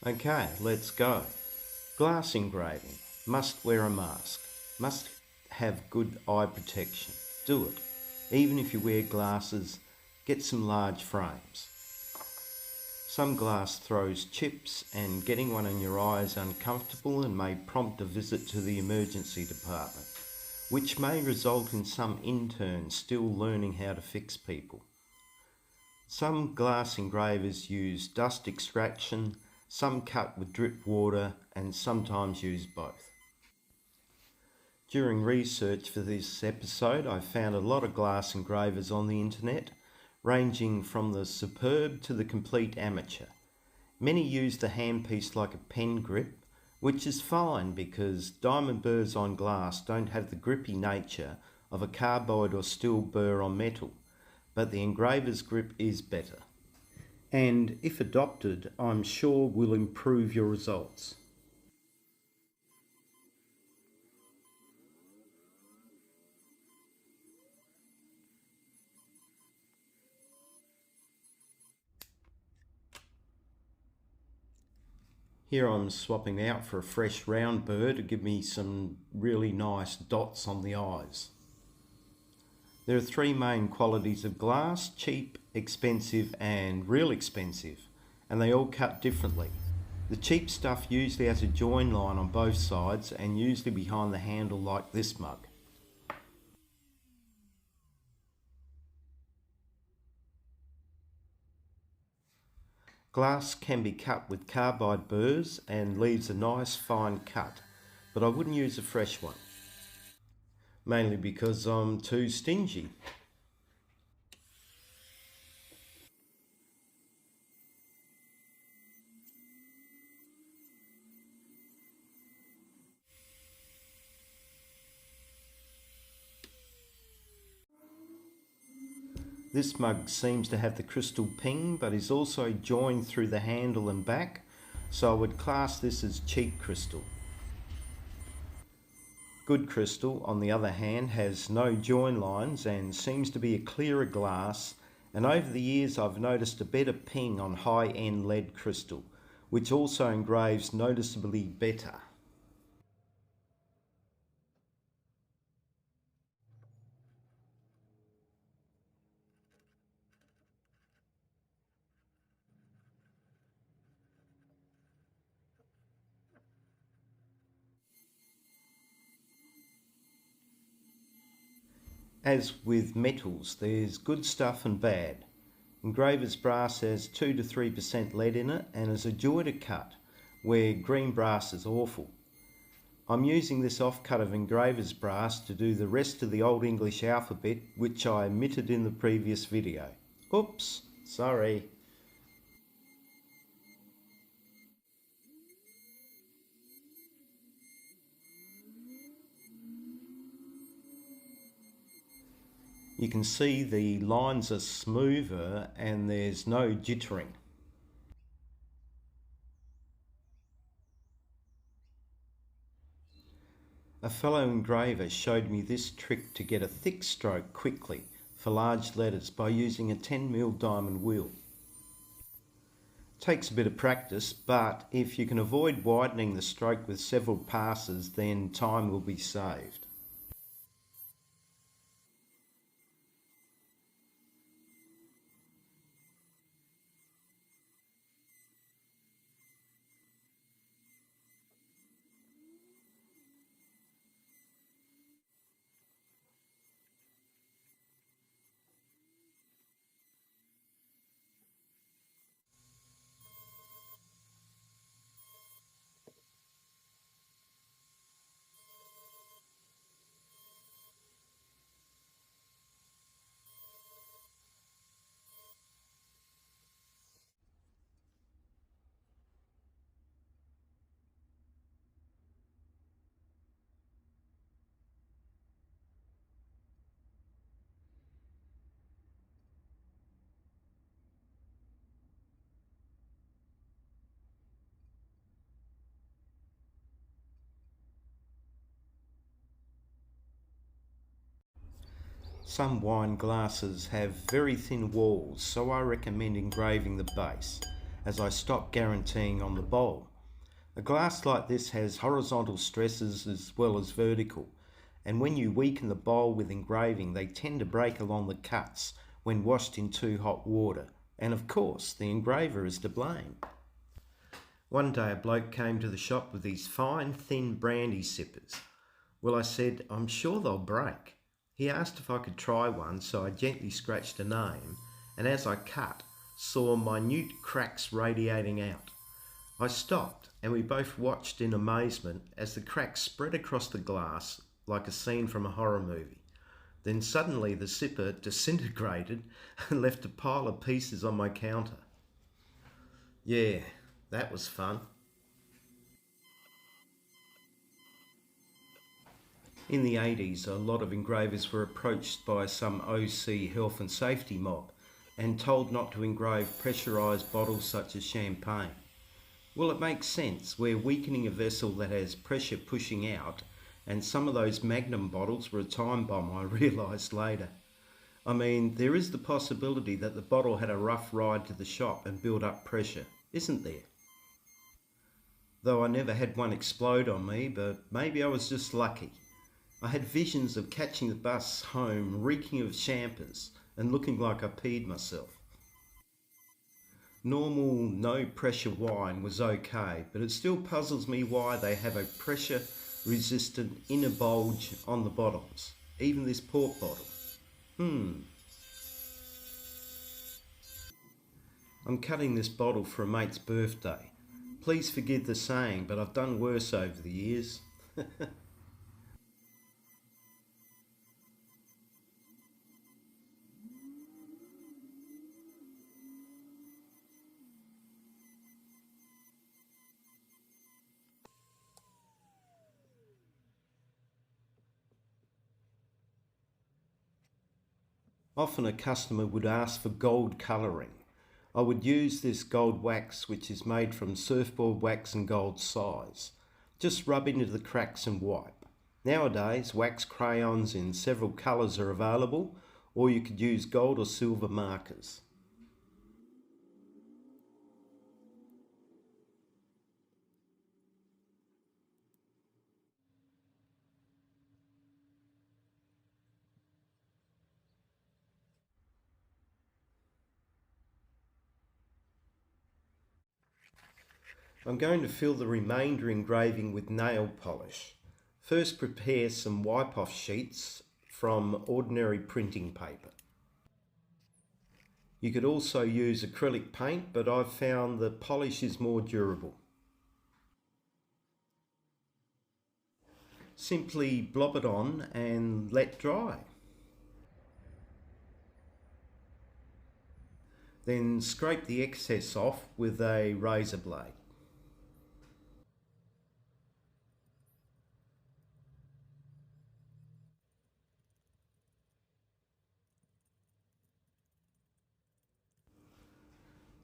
Okay, let's go. Glass engraving. Must wear a mask. Must have good eye protection. Do it. Even if you wear glasses, get some large frames. Some glass throws chips and getting one in your eye is uncomfortable and may prompt a visit to the emergency department, which may result in some interns still learning how to fix people. Some glass engravers use dust extraction, some cut with drip water, and sometimes use both. During research for this episode, I found a lot of glass engravers on the internet, ranging from the superb to the complete amateur. Many use the handpiece like a pen grip, which is fine because diamond burrs on glass don't have the grippy nature of a carbide or steel burr on metal, but the engraver's grip is better. And if adopted, I'm sure will improve your results. Here I'm swapping out for a fresh round burr to give me some really nice dots on the eyes. There are three main qualities of glass: cheap, expensive and real expensive, and they all cut differently. The cheap stuff usually has a join line on both sides and usually behind the handle like this mug. Glass can be cut with carbide burrs and leaves a nice fine cut, but I wouldn't use a fresh one, mainly because I'm too stingy. This mug seems to have the crystal ping but is also joined through the handle and back, so I would class this as cheap crystal. Good crystal, on the other hand, has no join lines and seems to be a clearer glass, and over the years I've noticed a better ping on high-end lead crystal, which also engraves noticeably better. As with metals, there's good stuff and bad. Engraver's brass has 2 to 3% lead in it and is a joy to cut, where green brass is awful. I'm using this offcut of engraver's brass to do the rest of the Old English alphabet, which I omitted in the previous video. Oops, sorry. You can see the lines are smoother and there's no jittering. A fellow engraver showed me this trick to get a thick stroke quickly for large letters by using a 10mm diamond wheel. It takes a bit of practice, but if you can avoid widening the stroke with several passes, then time will be saved. Some wine glasses have very thin walls, so I recommend engraving the base. as I stopped guaranteeing on the bowl. A glass like this has horizontal stresses as well as vertical, and when you weaken the bowl with engraving, they tend to break along the cuts when washed in too hot water, and of course the engraver is to blame. One day a bloke came to the shop with these fine thin brandy sippers. Well, I said, I'm sure they'll break. He asked if I could try one, so I gently scratched a name, and as I cut, saw minute cracks radiating out. I stopped, and we both watched in amazement as the cracks spread across the glass like a scene from a horror movie. Then suddenly the sipper disintegrated and left a pile of pieces on my counter. Yeah, that was fun. In the 80s, a lot of engravers were approached by some OC health and safety mob and told not to engrave pressurised bottles such as champagne. Well, it makes sense. We're weakening a vessel that has pressure pushing out, and some of those Magnum bottles were a time bomb, I realised later. I mean, there is the possibility that the bottle had a rough ride to the shop and built up pressure, isn't there? Though I never had one explode on me, but maybe I was just lucky. I had visions of catching the bus home reeking of champers and looking like I peed myself. Normal no pressure wine was okay, but it still puzzles me why they have a pressure resistant inner bulge on the bottoms, even this port bottle. I'm cutting this bottle for a mate's birthday. Please forgive the saying, but I've done worse over the years. Often a customer would ask for gold colouring. I would use this gold wax, which is made from surfboard wax and gold size. Just rub into the cracks and wipe. Nowadays, wax crayons in several colours are available, or you could use gold or silver markers. I'm going to fill the remainder engraving with nail polish. First, prepare some wipe-off sheets from ordinary printing paper. You could also use acrylic paint, but I've found the polish is more durable. Simply blob it on and let dry. Then scrape the excess off with a razor blade.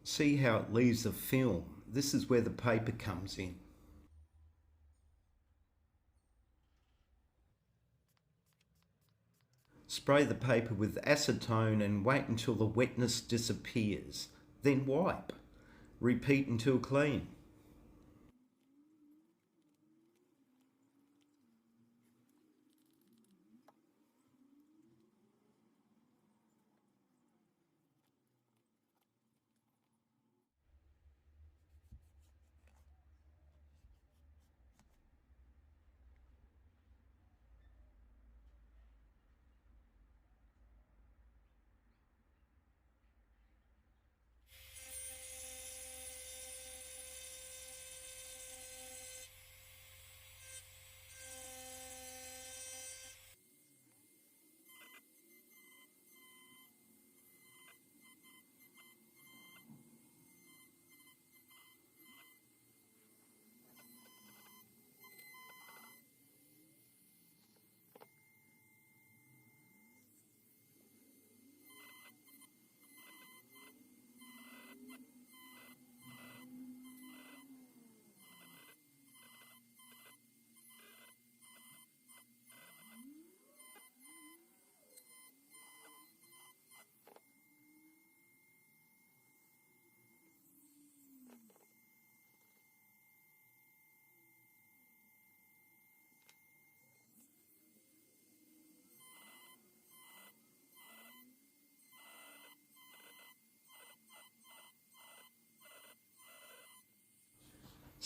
See how it leaves a film? This is where the paper comes in. Spray the paper with acetone and wait until the wetness disappears. Then wipe. Repeat until clean.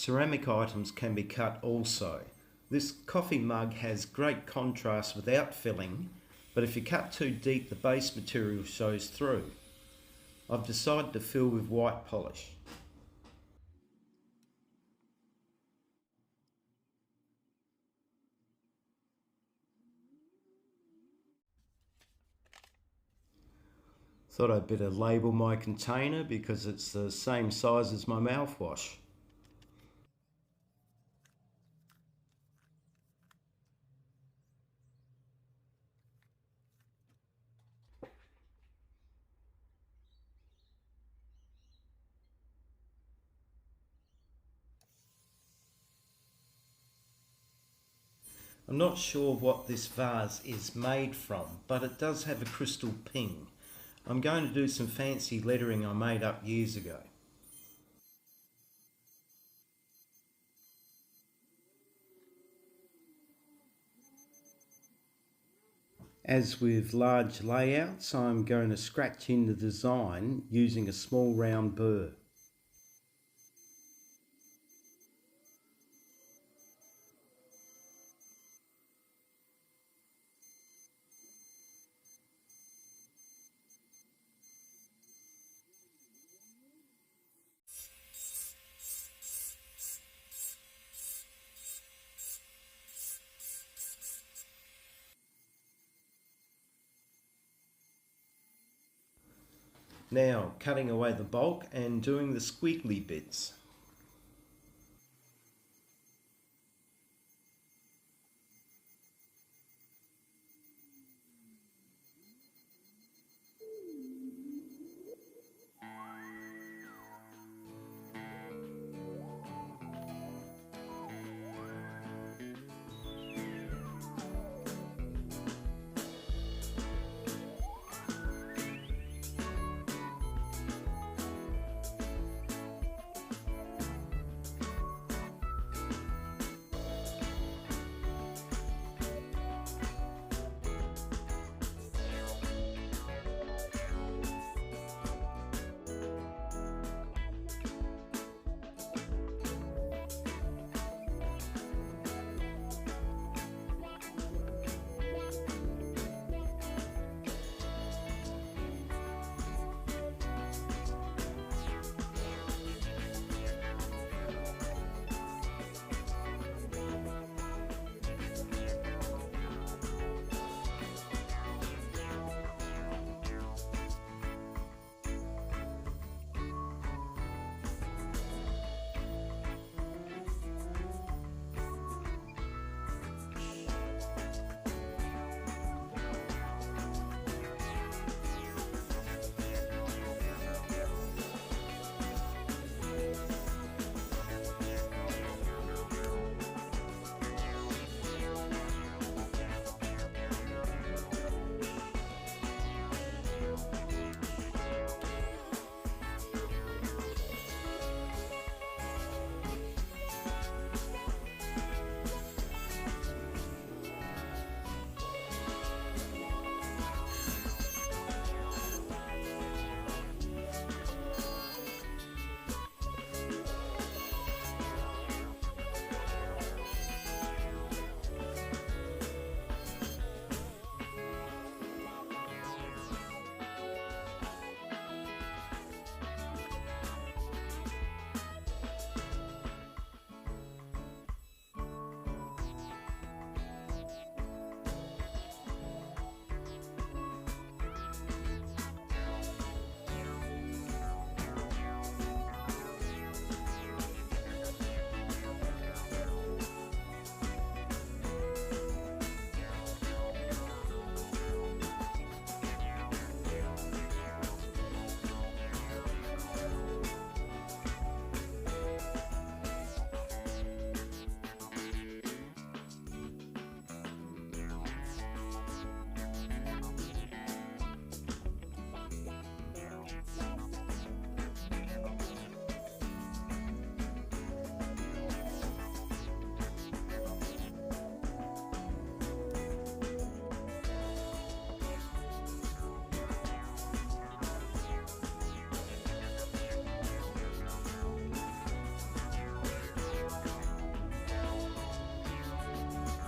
Ceramic items can be cut also. This coffee mug has great contrast without filling, but if you cut too deep the base material shows through. I've decided to fill with white polish. Thought I'd better label my container because it's the same size as my mouthwash. I'm not sure what this vase is made from, but it does have a crystal ping. I'm going to do some fancy lettering I made up years ago. As with large layouts, I'm going to scratch in the design using a small round burr. Now cutting away the bulk and doing the squiggly bits.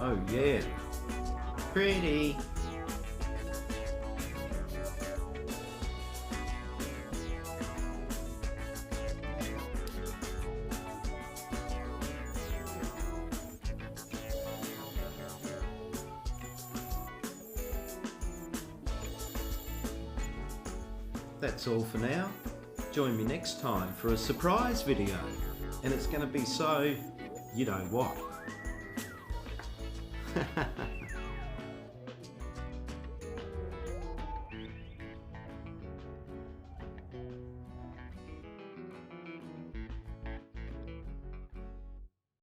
Oh yeah, pretty. That's all for now. Join me next time for a surprise video, and it's going to be so, you know what.